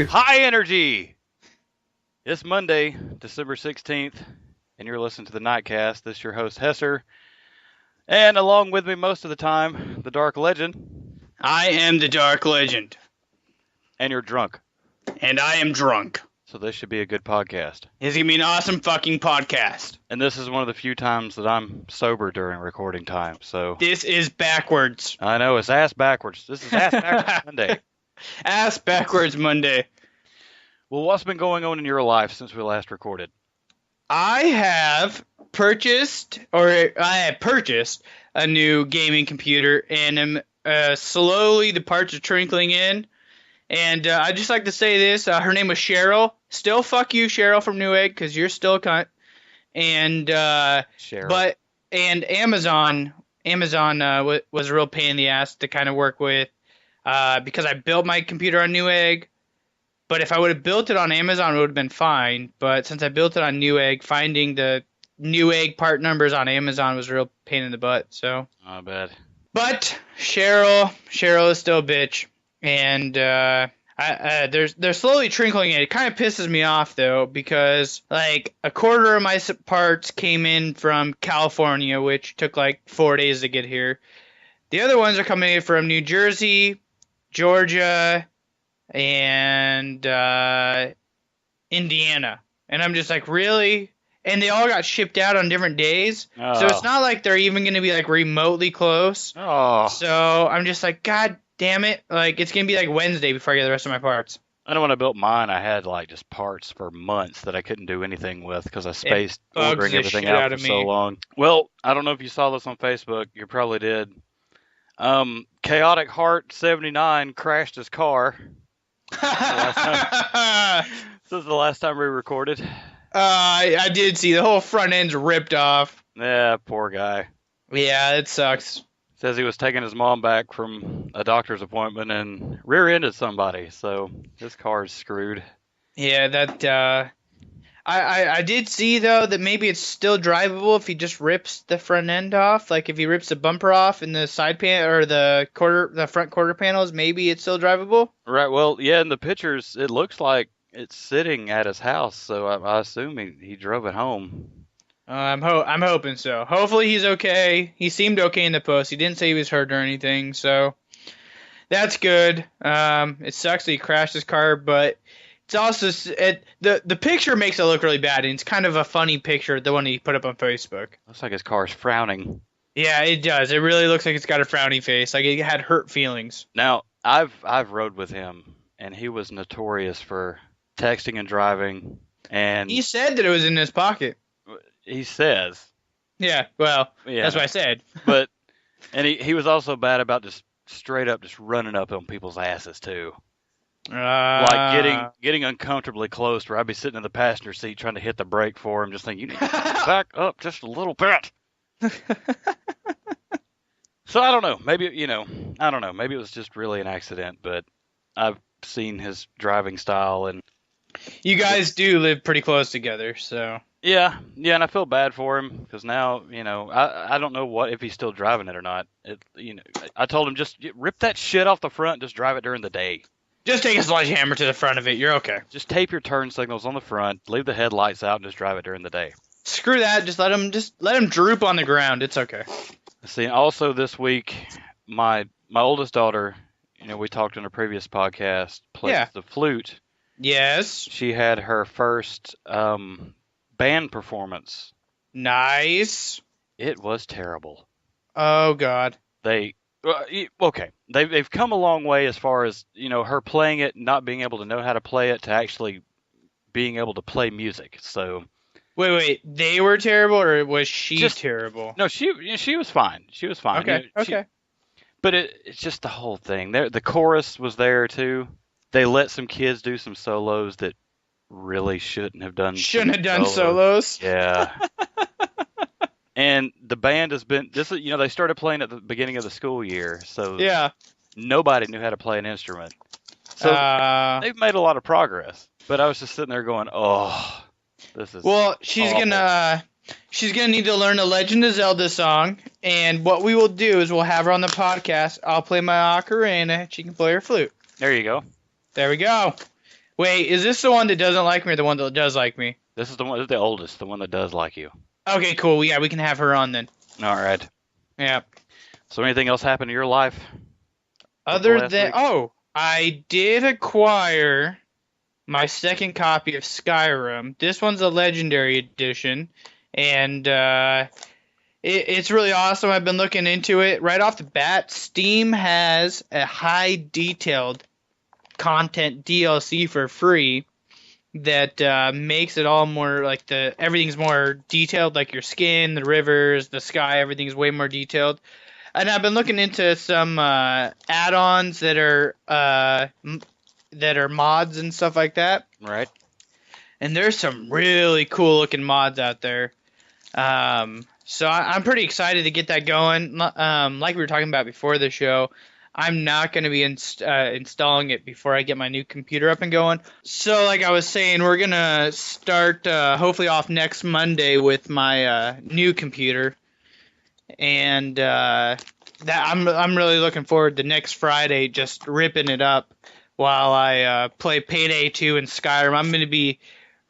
High energy! It's Monday, December 16th, and you're listening to the Knightcast. This is your host, Hesser. And along with me most of the time, the Dark Legend. I am the Dark Legend. And you're drunk. And I am drunk. So this should be a good podcast. It's going to be an awesome fucking podcast. And this is one of the few times that I'm sober during recording time, so... This is backwards. I know, it's ass backwards. This is ass backwards Monday. Ass backwards Monday. Well, what's been going on in your life since we last recorded? I have purchased a new gaming computer, and am slowly the parts are trickling in. And I'd just like to say this. Her name was Cheryl. Still fuck you, Cheryl from Newegg, because you're still a cunt. And Cheryl. Amazon was a real pain in the ass to kind of work with, because I built my computer on Newegg. But if I would have built it on Amazon, it would have been fine. But since I built it on Newegg, finding the Newegg part numbers on Amazon was a real pain in the butt. So. Oh, bad. But Cheryl is still a bitch. And they're slowly trickling in. It kind of pisses me off, though, because like a quarter of my parts came in from California, which took like 4 days to get here. The other ones are coming in from New Jersey, Georgia, and Indiana. And I'm just like, really? And they all got shipped out on different days. Oh. So it's not like they're even going to be like remotely close. Oh. So I'm just like, God damn it. Like, it's going to be like Wednesday before I get the rest of my parts. I know when I built mine, I had like just parts for months that I couldn't do anything with because I spaced ordering everything out for so long. Well, I don't know if you saw this on Facebook. You probably did. Chaotic Heart 79 crashed his car. This is the last time we recorded. I did see the whole front end's ripped off. Yeah, poor guy. Yeah, it sucks. Says he was taking his mom back from a doctor's appointment and rear-ended somebody, so his car's screwed. Yeah, that, I did see, though, that maybe it's still drivable if he just rips the front end off. Like, if he rips the bumper off and the side pan, or the front quarter panels, maybe it's still drivable. Right, well, yeah, in the pictures, it looks like it's sitting at his house, so I assume he drove it home. I'm hoping so. Hopefully he's okay. He seemed okay in the post. He didn't say he was hurt or anything, so that's good. It sucks that he crashed his car, but it's also the picture makes it look really bad, and it's kind of a funny picture, the one he put up on Facebook. Looks like his car's frowning. Yeah, it does. It really looks like it's got a frowny face, like it had hurt feelings. Now, I've rode with him, and he was notorious for texting and driving, and he said that it was in his pocket. He says. Yeah, well, yeah. That's what I said. But and he was also bad about just straight up just running up on people's asses too. Like getting uncomfortably close where I'd be sitting in the passenger seat trying to hit the brake for him, just thinking, you need to back up just a little bit. So I don't know. Maybe Maybe it was just really an accident, but I've seen his driving style and you guys do live pretty close together, so. Yeah, and I feel bad for him because now, I don't know if he's still driving it or not. I told him just rip that shit off the front and just drive it during the day. Just take a sledgehammer to the front of it. You're okay. Just tape your turn signals on the front, leave the headlights out, and just drive it during the day. Screw that. Just let him droop on the ground. It's okay. See, also this week, my oldest daughter, we talked in a previous podcast, plays the flute. Yes. She had her first band performance. Nice. It was terrible. Oh God. They've come a long way as far as her playing it, not being able to know how to play it, to actually being able to play music. So. Wait, they were terrible, or was she terrible? No, she was fine. She was fine. Okay. But it's just the whole thing. The chorus was there too. They let some kids do some solos that really shouldn't have done. Shouldn't have done solos. Yeah. And the band has been they started playing at the beginning of the school year, so yeah, nobody knew how to play an instrument. So they've made a lot of progress. But I was just sitting there going, "Oh, this is." Well, she's gonna need to learn a Legend of Zelda song, and what we will do is we'll have her on the podcast. I'll play my ocarina, she can play her flute. There you go. There we go. Wait, is this the one that doesn't like me or the one that does like me? This is the oldest, the one that does like you. Okay, cool. Yeah, we can have her on then. All right. Yeah. So anything else happened in your life? Other than, I did acquire my second copy of Skyrim. This one's a Legendary Edition, and it's really awesome. I've been looking into it. Right off the bat, Steam has a high detailed content DLC for free that makes it all more like everything's more detailed, like your skin, the rivers, the sky, everything's way more detailed. And I've been looking into some add-ons that are mods and stuff like that. Right. And there's some really cool looking mods out there. So I'm pretty excited to get that going. Like we were talking about before the show, I'm not going to be installing it before I get my new computer up and going. So like I was saying, we're going to start hopefully off next Monday with my new computer. And that I'm really looking forward to next Friday just ripping it up while I play Payday 2 and Skyrim. I'm going to be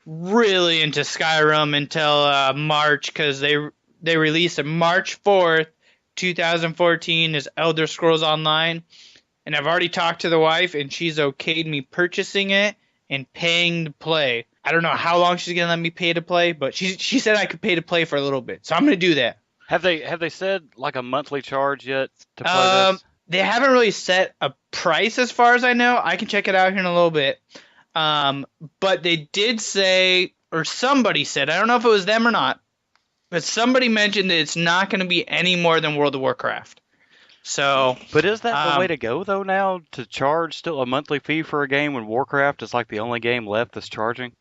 really into Skyrim until March, because they released on March 4th, 2014 is Elder Scrolls Online, and I've already talked to the wife, and she's okayed me purchasing it and paying to play. I don't know how long she's going to let me pay to play, but she said I could pay to play for a little bit, so I'm going to do that. Have they said like a monthly charge yet to play this? They haven't really set a price as far as I know. I can check it out here in a little bit. But they did say, or somebody said, I don't know if it was them or not, but somebody mentioned that it's not going to be any more than World of Warcraft. So, but is that the way to go though now, to charge still a monthly fee for a game when Warcraft is like the only game left that's charging?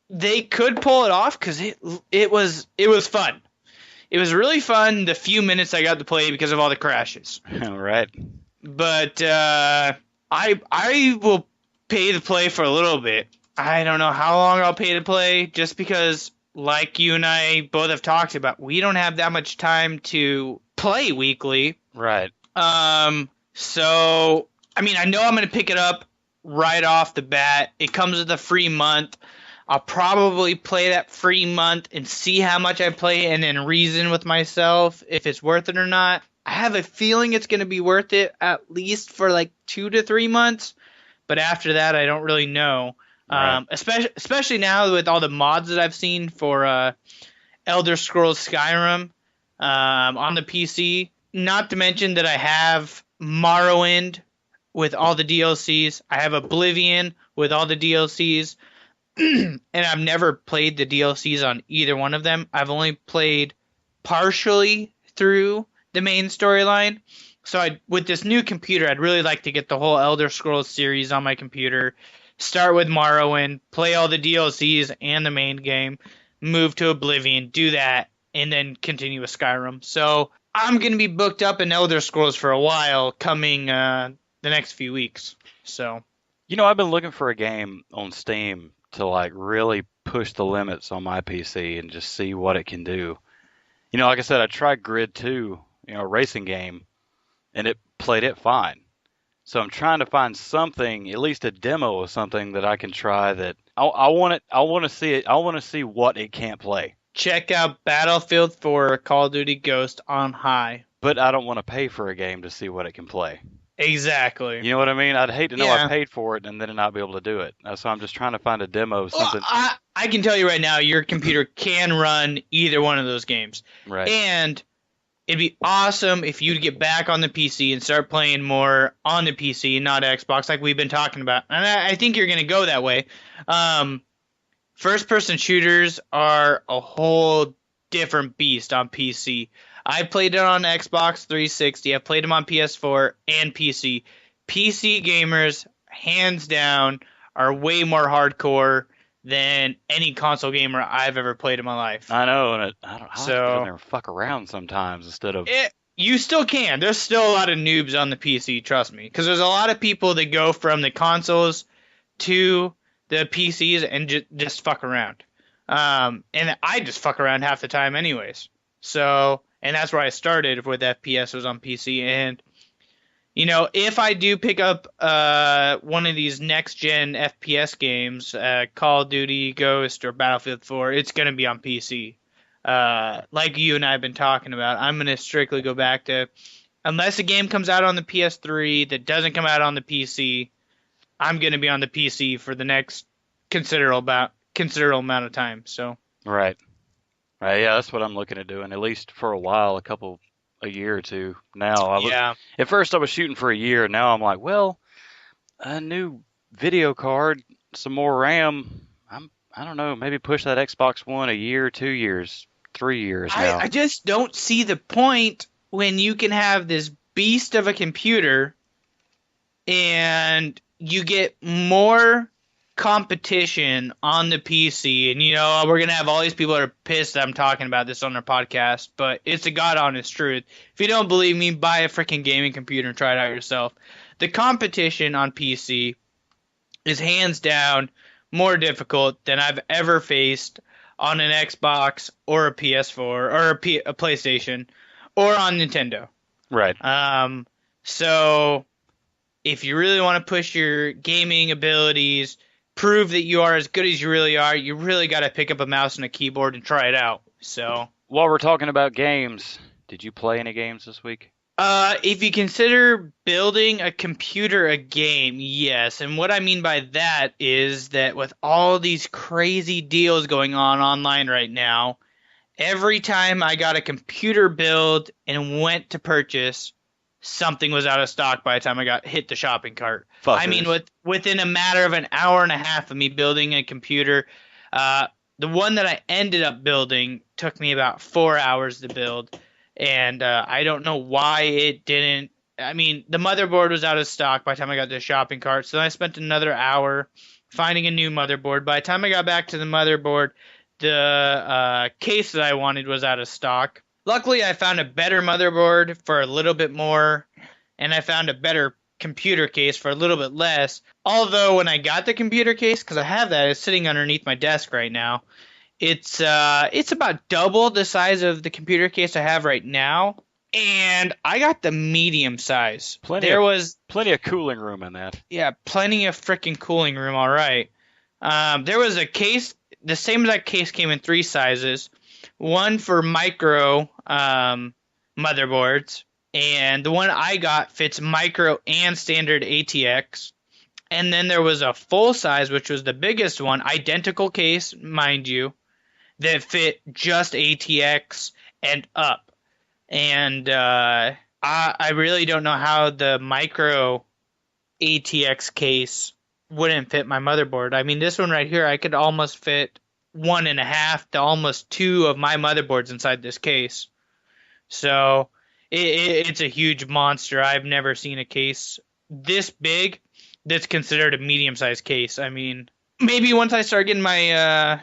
They could pull it off because it was fun. It was really fun the few minutes I got to play because of all the crashes. All right. But I will pay to play for a little bit. I don't know how long I'll pay to play, just because, like you and I both have talked about, we don't have that much time to play weekly. Right. So, I mean, I know I'm going to pick it up right off the bat. It comes with a free month. I'll probably play that free month and see how much I play and then reason with myself if it's worth it or not. I have a feeling it's going to be worth it at least for like 2 to 3 months. But after that, I don't really know. Right. Especially now with all the mods that I've seen for Elder Scrolls Skyrim on the PC. Not to mention that I have Morrowind with all the DLCs. I have Oblivion with all the DLCs. And I've never played the DLCs on either one of them. I've only played partially through the main storyline. So with this new computer, I'd really like to get the whole Elder Scrolls series on my computer. Start with Morrowind, play all the DLCs and the main game, move to Oblivion, do that, and then continue with Skyrim. So I'm going to be booked up in Elder Scrolls for a while coming the next few weeks. So, I've been looking for a game on Steam to like really push the limits on my PC and just see what it can do. Like I said, I tried Grid 2, a racing game, and it played it fine. So I'm trying to find something, at least a demo of something that I can try that I want to see it. I want to see what it can't play. Check out Battlefield 4 Call of Duty Ghost on high. But I don't want to pay for a game to see what it can play. Exactly. You know what I mean? I'd hate to know I paid for it and then not be able to do it. So I'm just trying to find a demo of something. Well, I can tell you right now, your computer can run either one of those games. Right. And it'd be awesome if you'd get back on the PC and start playing more on the PC, not Xbox, like we've been talking about. And I think you're going to go that way. First-person shooters are a whole different beast on PC. I played it on Xbox 360. I've played them on PS4 and PC. PC gamers, hands down, are way more hardcore than any console gamer I've ever played in my life. I know, and I have to get in there and fuck around sometimes instead of... You still can. There's still a lot of noobs on the PC, trust me. Because there's a lot of people that go from the consoles to the PCs and just fuck around. And I just fuck around half the time anyways. So... And that's where I started with FPS, was on PC. And if I do pick up one of these next-gen FPS games, Call of Duty, Ghost, or Battlefield 4, it's going to be on PC. Like you and I have been talking about, I'm going to strictly go back to, unless a game comes out on the PS3 that doesn't come out on the PC, I'm going to be on the PC for the next considerable amount of time. So Right. Yeah, that's what I'm looking at doing, at least for a while, a year or two. Now, at first I was shooting for a year. Now I'm like, well, a new video card, some more RAM. I don't know, maybe push that Xbox One a year, 2 years, 3 years now. I just don't see the point when you can have this beast of a computer and you get more competition on the PC. And, we're going to have all these people that are pissed that I'm talking about this on their podcast, but it's the God honest truth. If you don't believe me, buy a freaking gaming computer and try it out yourself. The competition on PC is hands down more difficult than I've ever faced on an Xbox or a PS4 or a PlayStation or on Nintendo. Right. So if you really want to push your gaming abilities, prove that you are as good as you really are, you really got to pick up a mouse and a keyboard and try it out. So while we're talking about games, did you play any games this week? If you consider building a computer a game, yes. And what I mean by that is that with all these crazy deals going on online right now, every time I got a computer build and went to purchase, something was out of stock by the time I hit the shopping cart. Fuckers. I mean, within a matter of an hour and a half of me building a computer, the one that I ended up building took me about 4 hours to build. And I don't know why it didn't. I mean, the motherboard was out of stock by the time I got to the shopping cart. So then I spent another hour finding a new motherboard. By the time I got back to the motherboard, the case that I wanted was out of stock. Luckily, I found a better motherboard for a little bit more, and I found a better computer case for a little bit less. Although when I got the computer case, because I have that, it's sitting underneath my desk right now. It's about double the size of the computer case I have right now, and I got the medium size. There was plenty of cooling room in that. Yeah, plenty of freaking cooling room. All right. There was a case. The same exact case came in 3 sizes. One for micro motherboards, and the one I got fits micro and standard ATX. And then there was a full size, which was the biggest one, identical case, mind you, that fit just ATX and up. And I really don't know how the micro ATX case wouldn't fit my motherboard. I mean, this one right here, I could almost fit 1.5 to almost 2 of my motherboards inside this case. So it's a huge monster. I've never seen a case this big that's considered a medium-sized case. I mean, maybe once I start getting my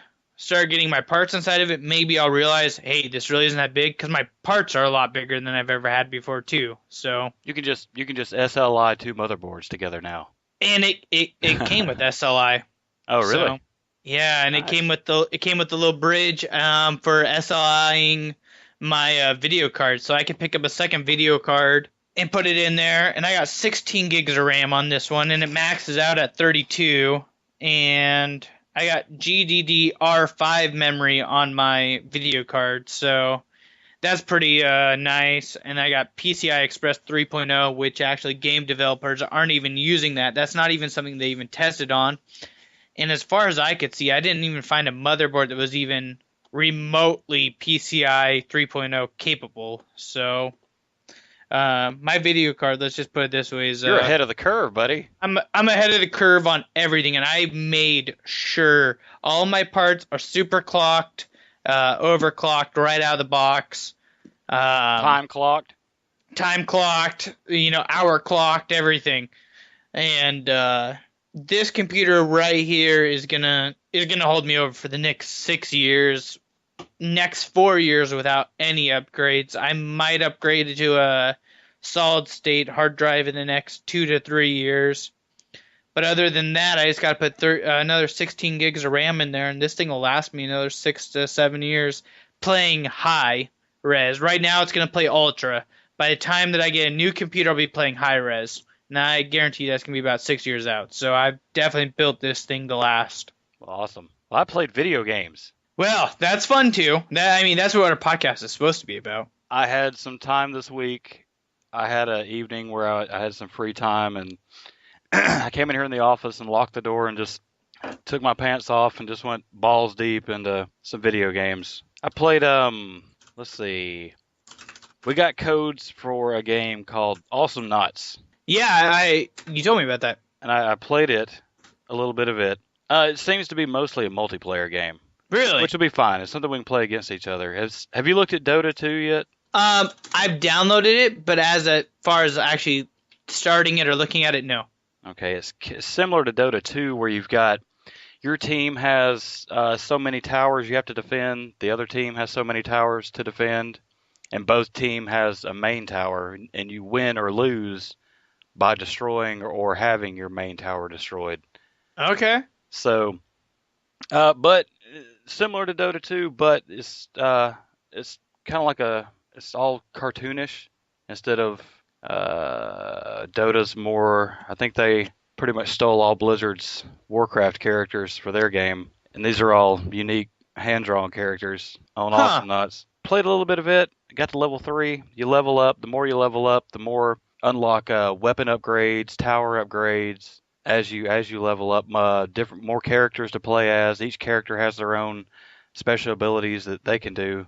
parts inside of it, maybe I'll realize, hey, this really isn't that big, because my parts are a lot bigger than I've ever had before too. So you can just SLI 2 motherboards together now. And it came with SLI. Oh, really? So, yeah, and nice. it came with the little bridge for SLIing my video card, so I could pick up a second video card and put it in there. And I got 16 gigs of RAM on this one, and it maxes out at 32. And I got GDDR5 memory on my video card, so that's pretty nice. And I got PCI Express 3.0, which actually game developers aren't even using that. That's not even something they even tested on. And as far as I could see, I didn't even find a motherboard that was even remotely PCI 3.0 capable. So my video card, let's just put it this way, is you're ahead of the curve, buddy. I'm ahead of the curve on everything, and I made sure all my parts are super clocked, overclocked right out of the box. Time clocked, hour clocked, everything. And this computer right here is gonna hold me over for the next 6 years, next 4 years without any upgrades. I might upgrade it to a solid state hard drive in the next 2 to 3 years. But other than that, I just got to put another 16 gigs of RAM in there, and this thing will last me another 6 to 7 years playing high res. Right now it's going to play ultra, by the time that I get a new computer, I'll be playing high res. And I guarantee that's going to be about 6 years out. So I've definitely built this thing to last. Awesome. Well, I played video games. Well, that's fun too. That's what our podcast is supposed to be about. I had some time this week. I had an evening where I had some free time, and I came in here in the office and locked the door and just took my pants off and just went balls deep into some video games. I played, let's see. We got codes for a game called Awesome Knots. Yeah, you told me about that. And I played it, a little bit of it. It seems to be mostly a multiplayer game. Really? Which will be fine. It's something we can play against each other. Have you looked at Dota 2 yet? I've downloaded it, but as far as actually starting it or looking at it, no. Okay, it's similar to Dota 2, where you've got your team has so many towers you have to defend. The other team has so many towers to defend, and both team has a main tower, and you win or lose by destroying or having your main tower destroyed. Okay. So, but similar to Dota 2, but it's kind of like it's all cartoonish instead of Dota's more. I think they pretty much stole all Blizzard's Warcraft characters for their game, and these are all unique hand-drawn characters on Awesome Knots. Played a little bit of it, got to level 3. You level up. The more you level up, the more unlock weapon upgrades, tower upgrades. As you level up, more characters to play as. Each character has their own special abilities that they can do.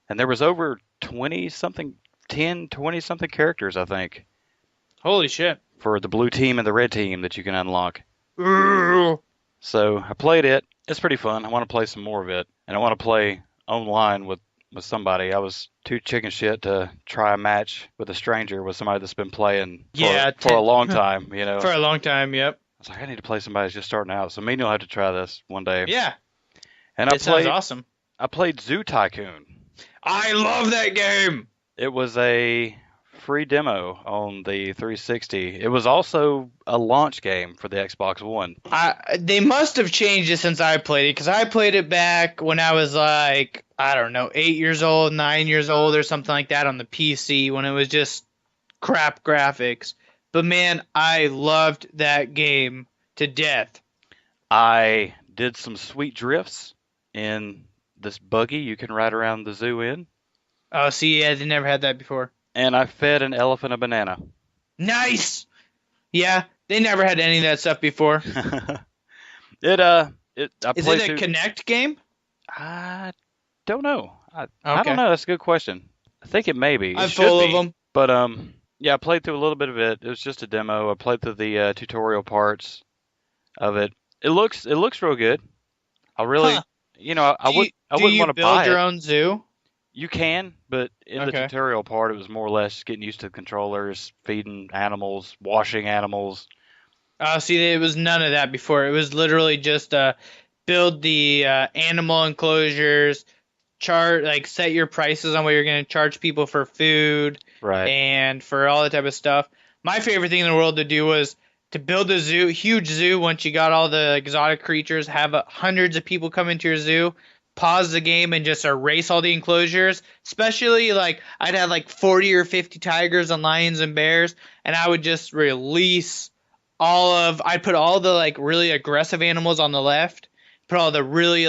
And there was over 20-something characters, I think. Holy shit. For the blue team and the red team that you can unlock. Ooh. So I played it. It's pretty fun. I want to play some more of it. And I want to play online with somebody. I was too chicken shit to try a match with a stranger, with somebody that's been playing for a long time, you know. For a long time, yep. I was like, I need to play somebody who's just starting out. So me and you'll have to try this one day. Yeah. And sounds awesome. I played Zoo Tycoon. I love that game. It was a free demo on the 360. It was also a launch game for the Xbox One. They must have changed it since I played it, because I played it back when I was like, I don't know, 8 years old, 9 years old, or something like that on the PC, when it was just crap graphics. But man, I loved that game to death. I did some sweet drifts in this buggy you can ride around the zoo in. Oh, see, yeah, they never had that before. And I fed an elephant a banana. Nice! Yeah, they never had any of that stuff before. Is it a Kinect game? I don't know. I don't know. That's a good question. I think it may be. I'm full of them. But yeah, I played through a little bit of it. It was just a demo. I played through the tutorial parts of it. It looks real good. I really, I wouldn't want to buy it. Do you build your own zoo? You can, but in the tutorial part, it was more or less getting used to the controllers, feeding animals, washing animals. See, it was none of that before. It was literally just build the animal enclosures, set your prices on what you're going to charge people for food, right, and for all that type of stuff. My favorite thing in the world to do was to build a zoo, huge zoo. Once you got all the exotic creatures, have hundreds of people come into your zoo. Pause the game and just erase all the enclosures. Especially, I'd have 40 or 50 tigers and lions and bears, and I would just release I'd put all the really aggressive animals on the left, put all the really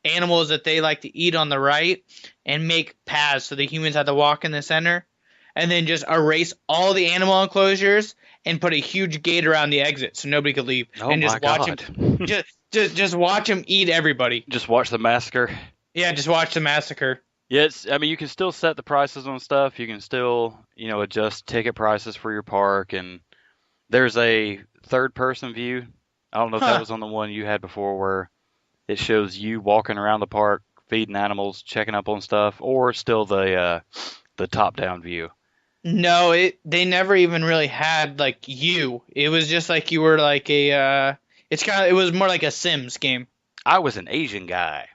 animals that they like to eat on the right, and make paths so the humans have to walk in the center, and then just erase all the animal enclosures and put a huge gate around the exit so nobody could leave. Oh, and just my watch God. them. Just watch them eat everybody. Just watch the massacre. Yeah, just watch the massacre. Yes, I mean, you can still set the prices on stuff. You can still, adjust ticket prices for your park. And there's a third-person view. I don't know if that was on the one you had before, where it shows you walking around the park, feeding animals, checking up on stuff, or still the top-down view. No, they never even really had you. It was just you were it was more like a Sims game. I was an Asian guy.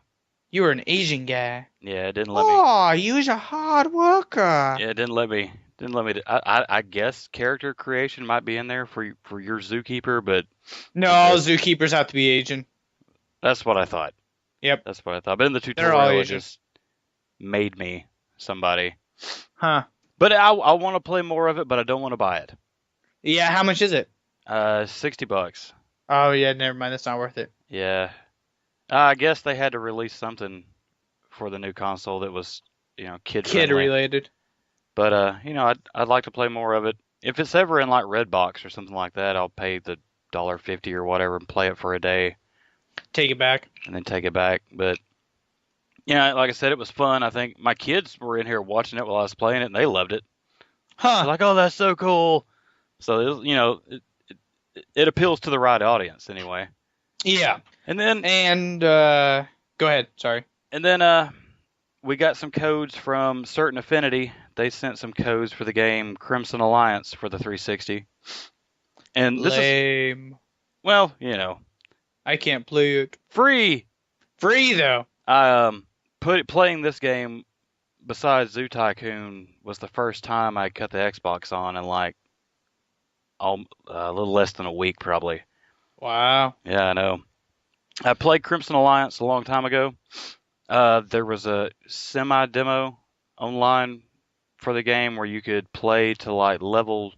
You were an Asian guy. Yeah, it didn't let me. Oh, you was a hard worker. Yeah, it didn't let me. I guess character creation might be in there for your zookeeper, but no, all zookeepers have to be Asian. That's what I thought. Yep, that's what I thought. But in the tutorial, it just made me somebody. Huh. But I want to play more of it, but I don't want to buy it. Yeah, how much is it? $60. Oh yeah, never mind. That's not worth it. Yeah. I guess they had to release something for the new console that was, kid friendly. Related. But I'd like to play more of it. If it's ever in like Redbox or something like that, I'll pay the $1.50 or whatever and play it for a day. Take it back. And then take it back. But like I said, it was fun. I think my kids were in here watching it while I was playing it, and they loved it. Huh? They're like, oh, that's so cool. So it appeals to the right audience anyway. Yeah. And go ahead. Sorry. And then we got some codes from Certain Affinity. They sent some codes for the game Crimson Alliance for the 360. And this Lame. Well, I can't play it. Free though. Playing this game besides Zoo Tycoon was the first time I cut the Xbox on in like a little less than a week probably. Wow. Yeah, I know. I played Crimson Alliance a long time ago. There was a semi-demo online for the game where you could play to like level,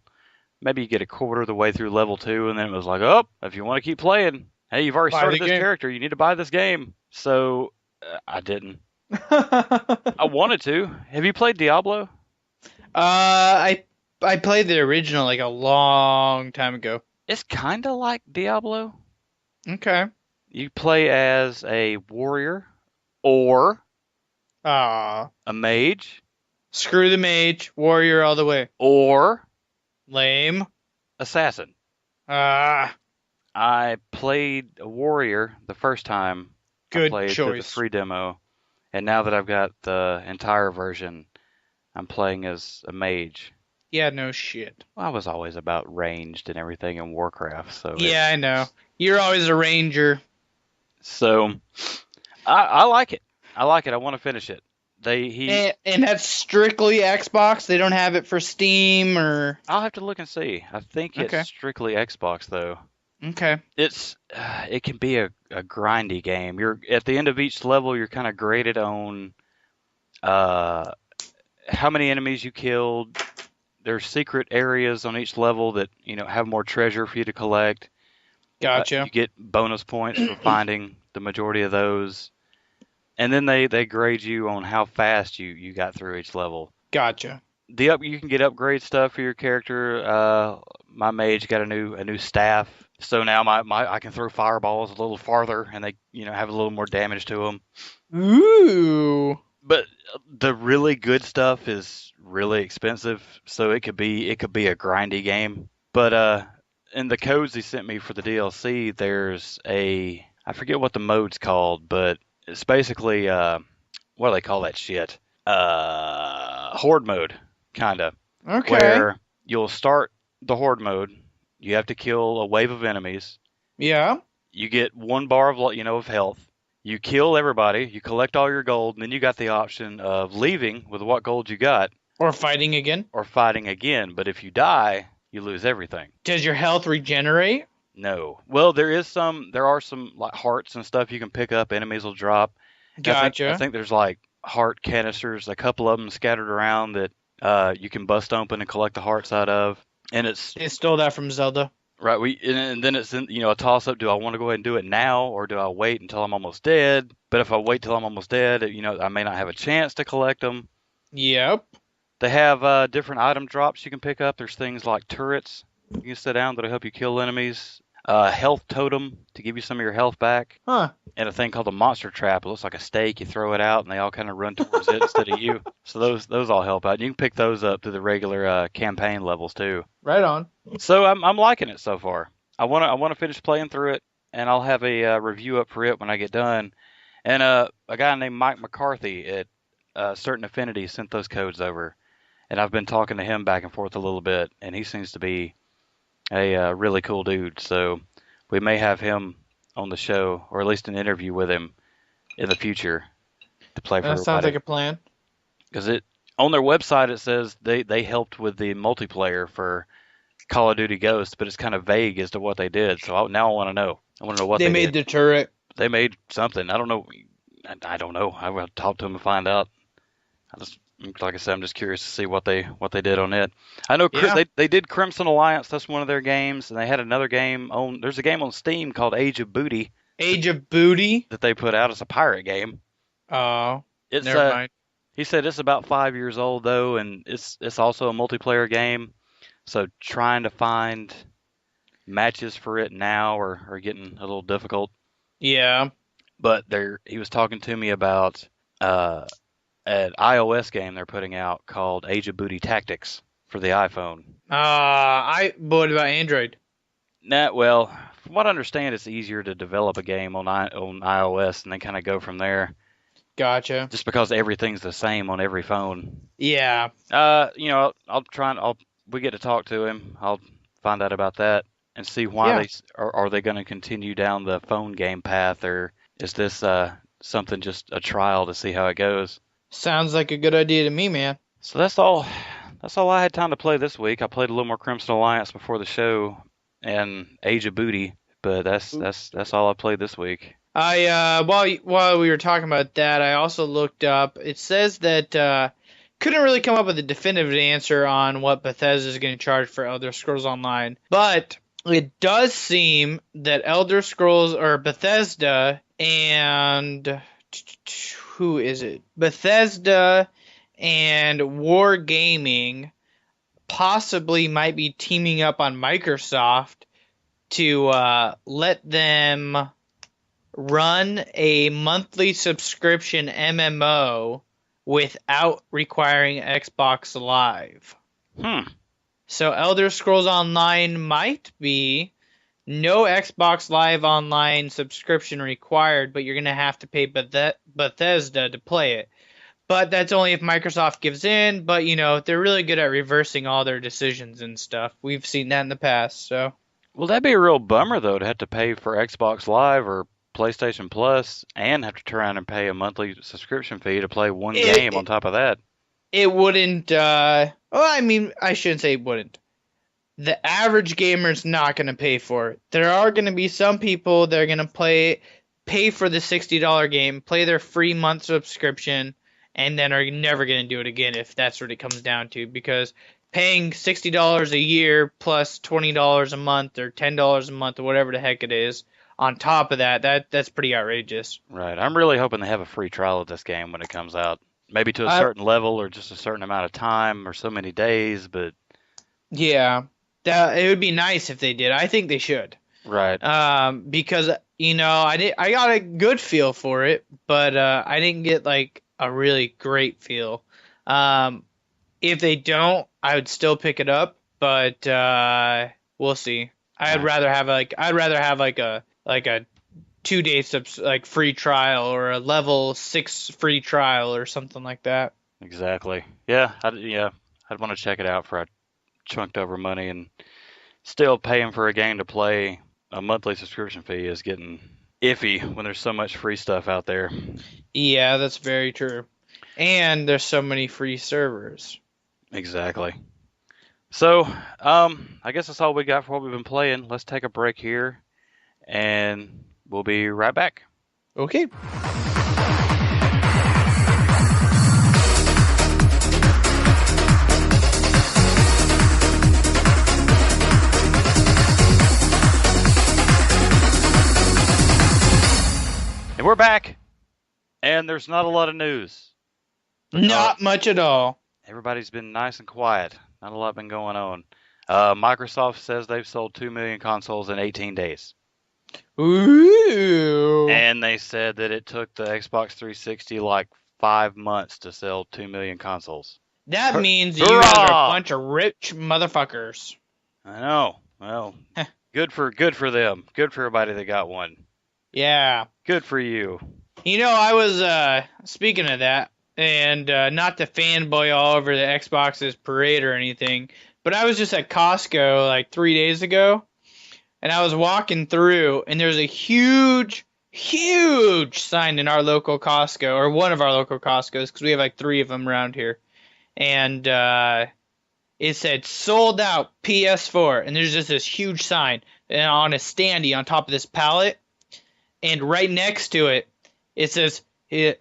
maybe you get a quarter of the way through level 2, and then it was like, oh, if you want to keep playing, hey, you've already started this character, you need to buy this game. So I didn't. I wanted to. Have you played Diablo? I played the original like a long time ago. It's kind of like Diablo. Okay. You play as a warrior or a mage. Screw the mage. Warrior all the way. Or lame. Assassin. I played a warrior the first time. Good I played choice. The free demo. And now that I've got the entire version, I'm playing as a mage. Yeah, no shit. Well, I was always about ranged and everything in Warcraft, so yeah, I know. You're always a ranger. So I like it. I like it. I want to finish it. And that's strictly Xbox. They don't have it for Steam or. I'll have to look and see. I think it's strictly Xbox though. Okay. It can be a grindy game. You're at the end of each level. You're kind of graded on how many enemies you killed. There's secret areas on each level that have more treasure for you to collect. Gotcha. You get bonus points for finding the majority of those, and then they grade you on how fast you got through each level. Gotcha. You can get upgrade stuff for your character. My mage got a new staff. So now I can throw fireballs a little farther, and they have a little more damage to them. Ooh! But the really good stuff is really expensive, so it could be a grindy game. But in the codes they sent me for the DLC, there's I forget what the mode's called, but it's basically what do they call that shit? Horde mode, kinda. Okay. Where you'll start the horde mode. You have to kill a wave of enemies. Yeah. You get 1 bar of health. You kill everybody. You collect all your gold, and then you got the option of leaving with what gold you got. Or fighting again. But if you die, you lose everything. Does your health regenerate? No. Well, there are some like hearts and stuff you can pick up. Enemies will drop. Gotcha. I think there's like heart canisters, a couple of them scattered around that you can bust open and collect the hearts out of. And they stole that from Zelda. Right. And then it's a toss up. Do I want to go ahead and do it now, or do I wait until I'm almost dead? But if I wait till I'm almost dead, I may not have a chance to collect them. Yep. They have different item drops you can pick up. There's things like turrets you can set down that'll help you kill enemies. Health totem to give you some of your health back. Huh. And a thing called a monster trap. It looks like a steak. You throw it out, and they all kind of run towards it instead of you. So those all help out. You can pick those up through the regular campaign levels too. Right on. So I'm liking it so far. I want to finish playing through it, and I'll have a review up for it when I get done. And a guy named Mike McCarthy at Certain Affinity sent those codes over, and I've been talking to him back and forth a little bit, and he seems to be a really cool dude. So we may have him on the show, or at least an interview with him in the future to play for everybody. That sounds like a plan. Because on their website it says they helped with the multiplayer for Call of Duty Ghosts, but it's kind of vague as to what they did. So now I want to know. I want to know what they did. They made the turret. They made something. I don't know. I don't know. I will talk to them and find out. Like I said, I'm just curious to see what they did on it. I know Yeah. they did Crimson Alliance. That's one of their games, and they had another game on. There's a game on Steam called Age of Booty. Age of Booty. That they put out as a pirate game. Oh, It's never mind. He said it's about 5 years old though, and it's also a multiplayer game. So trying to find matches for it now are getting a little difficult. Yeah. But he was talking to me about an iOS game they're putting out called Age of Booty Tactics for the iPhone. What about Android? Well, from what I understand, it's easier to develop a game on iOS and then kind of go from there. Gotcha. Just because everything's the same on every phone. Yeah. We get to talk to him. I'll find out about that and see why are they going to continue down the phone game path, or is this something just a trial to see how it goes? Sounds like a good idea to me, man. So that's all I had time to play this week. I played a little more Crimson Alliance before the show and Age of Booty, but that's all I played this week. While we were talking about that, I also looked up. It says that couldn't really come up with a definitive answer on what Bethesda is going to charge for Elder Scrolls Online, but it does seem that Elder Scrolls or Bethesda and who is it? Bethesda and Wargaming possibly might be teaming up on Microsoft to let them run a monthly subscription MMO without requiring Xbox Live. So Elder Scrolls Online might be no Xbox Live Online subscription required, but you're going to have to pay Bethesda to play it. But that's only if Microsoft gives in, but they're really good at reversing all their decisions and stuff. We've seen that in the past, so. Well, that'd be a real bummer, though, to have to pay for Xbox Live or PlayStation Plus and have to turn around and pay a monthly subscription fee to play one game on top of that. It wouldn't, I shouldn't say it wouldn't. The average gamer's not going to pay for it. There are going to be some people that are going to pay for the $60 game, play their free month subscription, and then are never going to do it again if that's what it comes down to, because paying $60 a year plus $20 a month or $10 a month or whatever the heck it is, on top of that's pretty outrageous. Right. I'm really hoping they have a free trial of this game when it comes out. Maybe to a certain level or just a certain amount of time or so many days, but... Yeah. It would be nice if they did. I think they should. Right. Because, I got a good feel for it, but I didn't get, like, a really great feel. If they don't, I would still pick it up, but we'll see. I'd rather have a 2-day free trial or a level 6 free trial or something like that. Exactly. Yeah. I'd want to check it out for a chunked over money, and still paying for a game to play a monthly subscription fee is getting iffy when there's so much free stuff out there. Yeah, that's very true. And there's so many free servers. Exactly. So, I guess that's all we got for what we've been playing. Let's take a break here, and we'll be right back. Okay. And we're back, and there's not a lot of news. Not much at all. Everybody's been nice and quiet. Not a lot been going on. Microsoft says they've sold 2 million consoles in 18 days. Ooh. And they said that it took the Xbox 360 like 5 months to sell 2 million consoles. That means you guys are a bunch of rich motherfuckers. I know. Well, good for them. Good for everybody that got one. Yeah. Good for you. I was, speaking of that, and not to fanboy all over the Xbox's parade or anything, but I was just at Costco like 3 days ago, and I was walking through, and there's a huge sign in our local Costco, or one of our local Costcos, because we have like 3 of them around here, and it said sold out PS4, and there's just this huge sign on a standee on top of this pallet, and right next to it, it says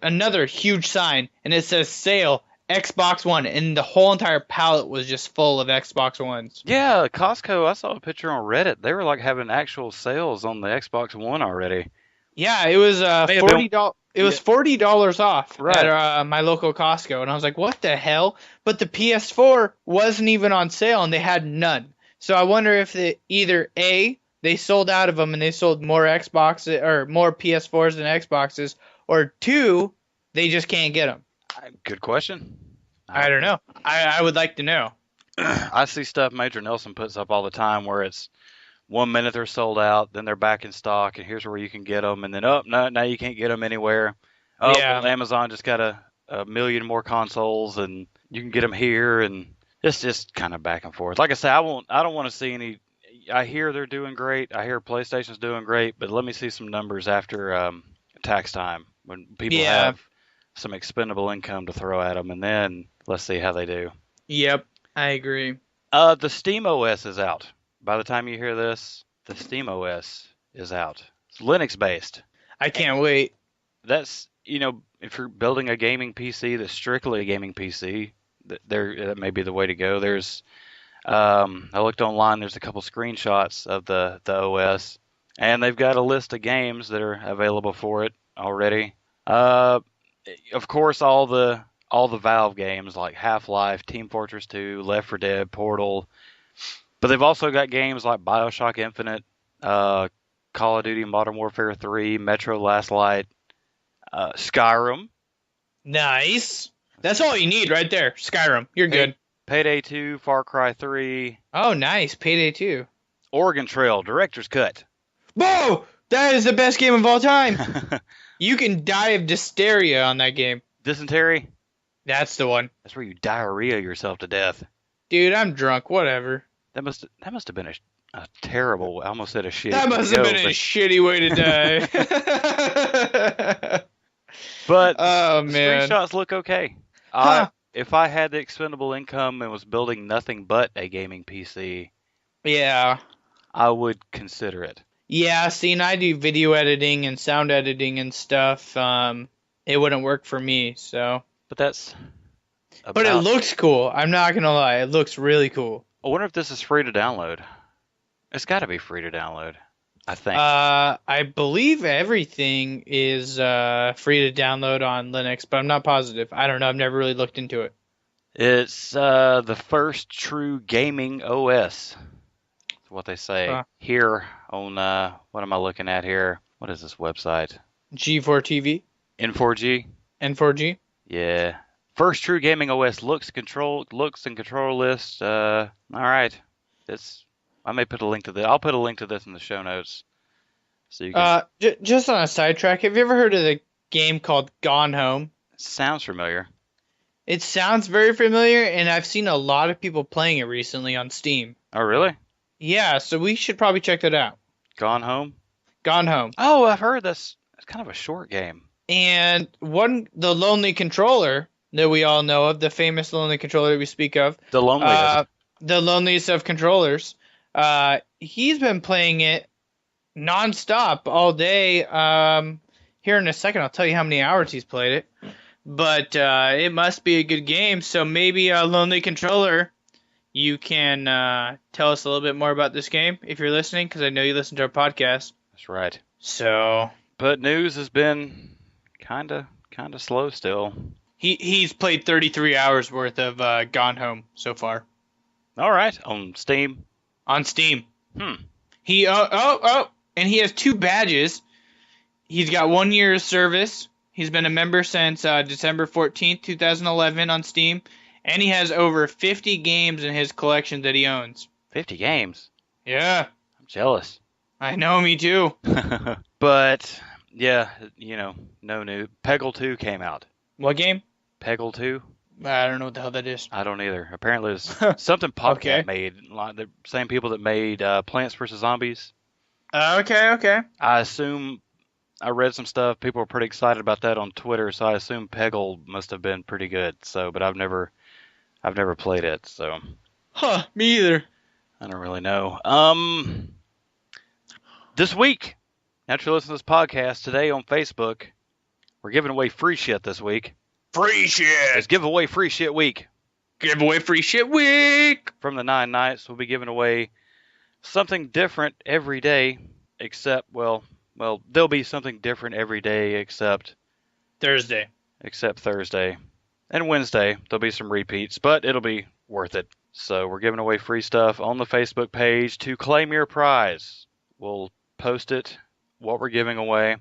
another huge sign, and it says sale Xbox One, and the whole entire pallet was just full of Xbox Ones. Yeah, Costco, I saw a picture on Reddit. They were like having actual sales on the Xbox One already. Yeah, it was $40. It was $40 off at my local Costco, and I was like, "What the hell?" But the PS4 wasn't even on sale, and they had none. So I wonder if either A, they sold out of them and they sold more Xboxes or more PS4s than Xboxes, or two, they just can't get them. Good question. I don't know. I would like to know. I see stuff Major Nelson puts up all the time where it's 1 minute they're sold out, then they're back in stock, and here's where you can get them, and then no, now you can't get them anywhere. Oh, yeah. Well, Amazon just got a million more consoles, and you can get them here, and it's just kind of back and forth. Like I say, I don't want to see any. I hear they're doing great. I hear PlayStation's doing great, but let me see some numbers after tax time when people have some expendable income to throw at them, and then let's see how they do. Yep, I agree. The Steam OS is out. By the time you hear this, the Steam OS is out. It's Linux based. I can't wait. That's, if you're building a gaming PC that's strictly a gaming PC, that may be the way to go. There's, I looked online, there's a couple screenshots of the OS, and they've got a list of games that are available for it already. Of course, all the Valve games like Half-Life, Team Fortress 2, Left 4 Dead, Portal. But they've also got games like BioShock Infinite, Call of Duty Modern Warfare 3, Metro Last Light, Skyrim. Nice. That's all you need right there. Skyrim. You're good. Payday 2, Far Cry 3. Oh, nice. Payday 2. Oregon Trail, Director's Cut. Whoa! That is the best game of all time. You can die of dysteria on that game. Dysentery? That's the one. That's where you diarrhea yourself to death. Dude, I'm drunk. Whatever. That must have been a terrible. I almost said a shitty. That must have been a shitty way to die. But oh man, screenshots look okay. Huh. If I had the expendable income and was building nothing but a gaming PC, yeah, I would consider it. Yeah, see, and I do video editing and sound editing and stuff. It wouldn't work for me, so. But that's. But it looks cool. I'm not gonna lie, it looks really cool. I wonder if this is free to download. It's got to be free to download, I think. I believe everything is free to download on Linux, but I'm not positive. I don't know. I've never really looked into it. It's the first true gaming OS. That's what they say here on, what am I looking at here? What is this website? G4TV? N4G? N4G? Yeah. First true gaming OS looks and control list. All right. I may put a link to this. I'll put a link to this in the show notes. So you can. Just on a sidetrack, have you ever heard of the game called Gone Home? Sounds familiar. It sounds very familiar, and I've seen a lot of people playing it recently on Steam. Oh, really? Yeah, so we should probably check that out. Gone Home? Gone Home. Oh, I've heard that's kind of a short game. And the Lonely Controller that we all know of, the famous Lonely Controller that we speak of. The loneliest. The loneliest of controllers. He's been playing it nonstop all day. Here in a second, I'll tell you how many hours he's played it. But it must be a good game. So maybe Lonely Controller, you can tell us a little bit more about this game if you're listening, because I know you listen to our podcast. That's right. So. But news has been kind of slow still. He's played 33 hours worth of Gone Home so far. All right, on Steam. On Steam. He and he has 2 badges. He's got 1 year of service. He's been a member since December 14th, 2011 on Steam, and he has over 50 games in his collection that he owns. 50 games? Yeah. I'm jealous. I know, me too. But yeah, no new. Peggle 2 came out. What game? Peggle 2. I don't know what the hell that is. I don't either. Apparently it's something PopCap made. Like the same people that made Plants vs. Zombies. Okay. I assume, I read some stuff. People were pretty excited about that on Twitter, so I assume Peggle must have been pretty good. So, but I've never played it, so. Huh, me either. I don't really know. This week, after you listen to this podcast, today on Facebook, we're giving away free shit this week. Free shit. It's giveaway free shit week. Giveaway free shit week. From the 9 nights, we'll be giving away something different every day, except, well, there'll be something different every day except Thursday. Except Thursday. And Wednesday, there'll be some repeats, but it'll be worth it. So we're giving away free stuff on the Facebook page to claim your prize. We'll post it, what we're giving away,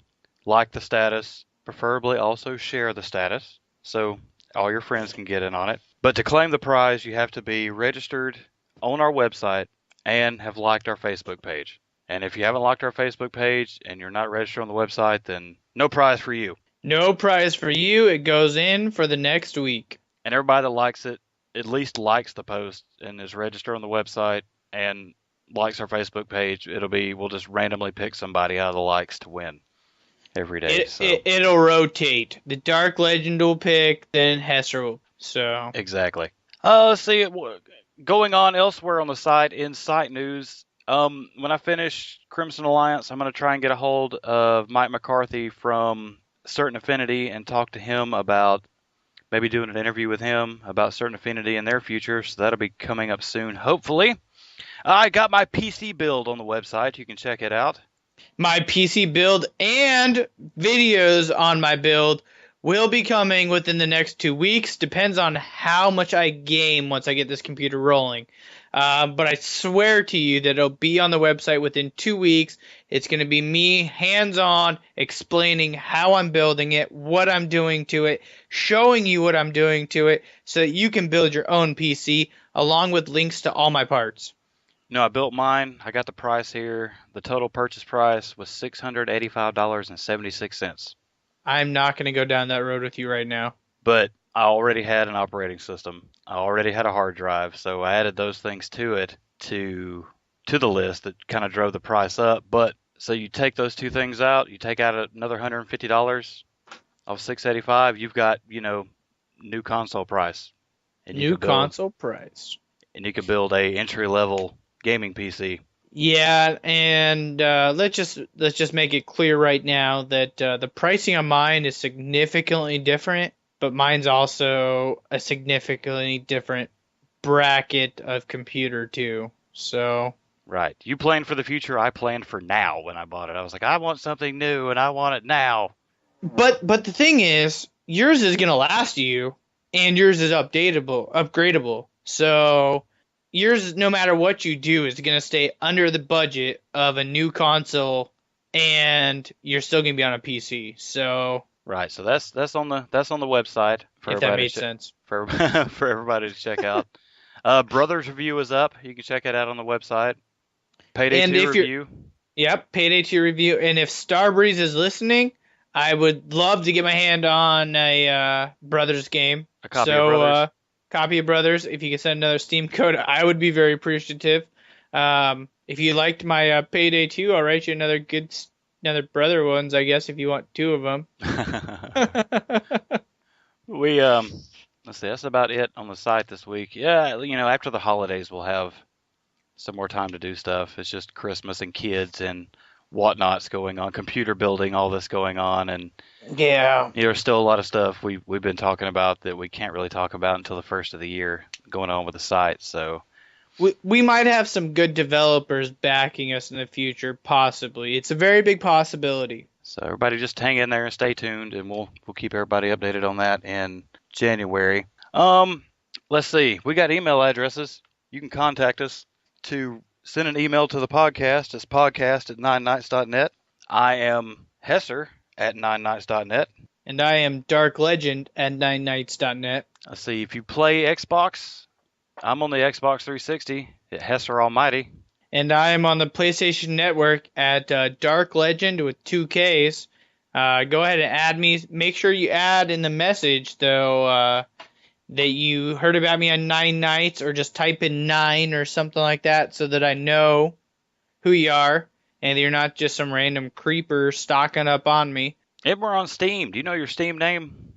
like the status, preferably also share the status, so all your friends can get in on it. But to claim the prize, you have to be registered on our website and have liked our Facebook page. And if you haven't liked our Facebook page and you're not registered on the website, then no prize for you. No prize for you. It goes in for the next week. And everybody that likes it, at least likes the post and is registered on the website and likes our Facebook page, we'll just randomly pick somebody out of the likes to win every day. It'll rotate. The Dark Legend will pick, then Hesser will. So exactly. Let's see. Going on elsewhere on the site, in site news, when I finish Crimson Alliance, I'm going to try and get a hold of Mike McCarthy from Certain Affinity and talk to him about maybe doing an interview with him about Certain Affinity in their future. So that'll be coming up soon, hopefully. I got my PC build on the website. You can check it out. My PC build and videos on my build will be coming within the next 2 weeks. Depends on how much I game once I get this computer rolling. But I swear to you that it'll be on the website within 2 weeks. It's going to be me hands-on explaining how I'm building it, what I'm doing to it, showing you what I'm doing to it so that you can build your own PC along with links to all my parts. No, I built mine. I got the price here. The total purchase price was $685.76. I'm not going to go down that road with you right now. But I already had an operating system. I already had a hard drive, so I added those things to it to the list that kind of drove the price up. But so you take those two things out, you take out another $150 off $685, you've got, new console price. And new console price. And you could build a entry-level gaming PC. Yeah, and let's just make it clear right now that the pricing on mine is significantly different, but mine's also a significantly different bracket of computer too. So right, you planned for the future. I planned for now when I bought it. I was like, I want something new, and I want it now. But the thing is, yours is gonna last you, and yours is upgradable. So yours, no matter what you do, is going to stay under the budget of a new console, and you're still going to be on a PC. So right, so that's on the website for if that made sense for everybody to check out. Brothers review is up. You can check it out on the website. Payday 2 review. Yep, Payday 2 review. And if Starbreeze is listening, I would love to get my hand on a Brothers game. A copy of Brothers. Copy of Brothers. If you could send another Steam code, I would be very appreciative. If you liked my Payday 2, I'll write you another Brother ones, I guess, if you want 2 of them. Let's see, that's about it on the site this week. Yeah, after the holidays, we'll have some more time to do stuff. It's just Christmas and kids and whatnot's going on, computer building, all this going on, and yeah, there's still a lot of stuff we've been talking about that we can't really talk about until the first of the year going on with the site. So we might have some good developers backing us in the future, possibly. It's a very big possibility. So everybody just hang in there and stay tuned, and we'll keep everybody updated on that in January. Let's see, we got email addresses. You can contact us to send an email to the podcast. It's podcast@9nights.net. I am Hesser at 9nights.net. And I am Dark Legend at 9nights.net. Let's see, if you play Xbox, I'm on the Xbox 360 at Hesser Almighty. And I am on the PlayStation Network at Dark Legend with 2 Ks. Go ahead and add me. Make sure you add in the message, though, that you heard about me on 9 Nights, or just type in 9 or something like that so that I know who you are and you're not just some random creeper stocking up on me. And we're on Steam. Do you know your Steam name?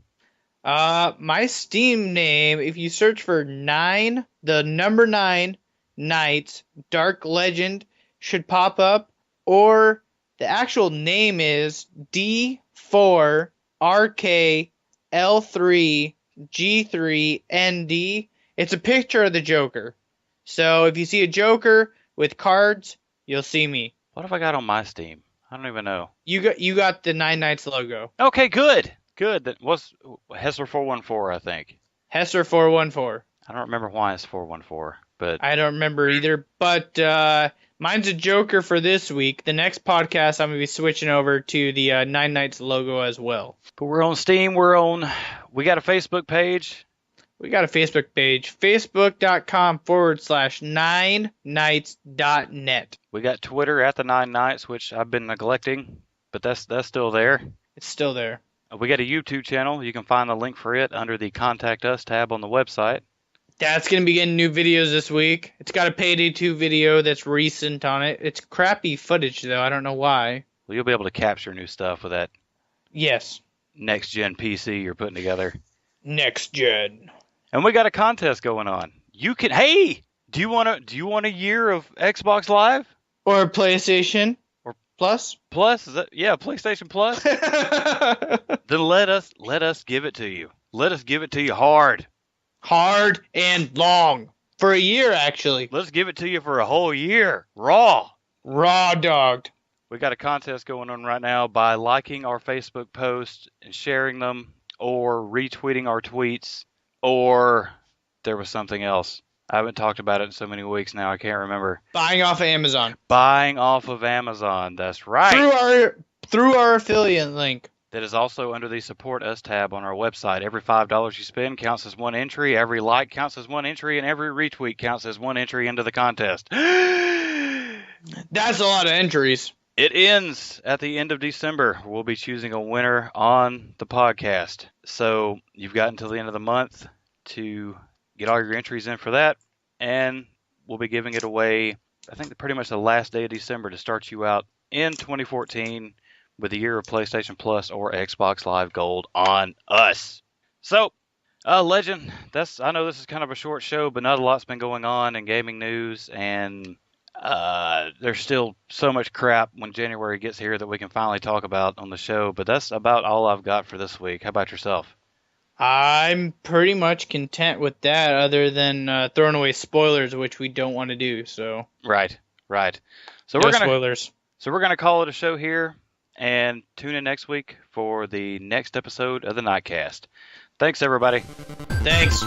My Steam name, if you search for 9, the number 9 Nights, Dark Legend should pop up, or the actual name is D4RK L3G3ND. It's a picture of the Joker. So if you see a Joker with cards, you'll see me. What have I got on my Steam? I don't even know. You got the Nine Nights logo. Okay, good. That was Hessler 414, I think. Hessler 414. I don't remember why it's 414, but I don't remember either. But mine's a Joker for this week. The next podcast, I'm gonna be switching over to the Nine Nights logo as well. But we're on Steam. We got a Facebook page. We got a Facebook page, facebook.com/9nights.net. We got Twitter at the 9 Nights, which I've been neglecting, but that's still there. It's still there. We got a YouTube channel. You can find the link for it under the Contact Us tab on the website. That's going to be getting new videos this week. It's got a Payday 2 video that's recent on it. It's crappy footage, though. I don't know why. Well, you'll be able to capture new stuff with that. Yes. Next-gen PC you're putting together. Next gen. And we got a contest going on. You can. Hey, do you want a year of Xbox Live or PlayStation or Plus? Plus, is that, yeah, PlayStation Plus. Then let us give it to you. Let us give it to you hard and long for a year, actually. Let's give it to you for a whole year, raw dogged. We got a contest going on right now by liking our Facebook posts and sharing them, or retweeting our tweets. Or there was something else. I haven't talked about it in so many weeks now, I can't remember. Buying off of Amazon. Buying off of Amazon, that's right. Through our affiliate link. That is also under the Support Us tab on our website. Every $5 you spend counts as one entry, every like counts as one entry, and every retweet counts as one entry into the contest. That's a lot of entries. It ends at the end of December. We'll be choosing a winner on the podcast. So you've got until the end of the month to get all your entries in for that. And we'll be giving it away, I think, pretty much the last day of December to start you out in 2014 with a year of PlayStation Plus or Xbox Live Gold on us. So, Legend, I know this is kind of a short show, but not a lot's been going on in gaming news, and there's still so much crap when January gets here that we can finally talk about on the show, but that's about all I've got for this week. How about yourself? I'm pretty much content with that, other than throwing away spoilers, which we don't want to do. So Right. So no spoilers. So we're gonna call it a show here, and tune in next week for the next episode of the Knightcast. Thanks, everybody. Thanks.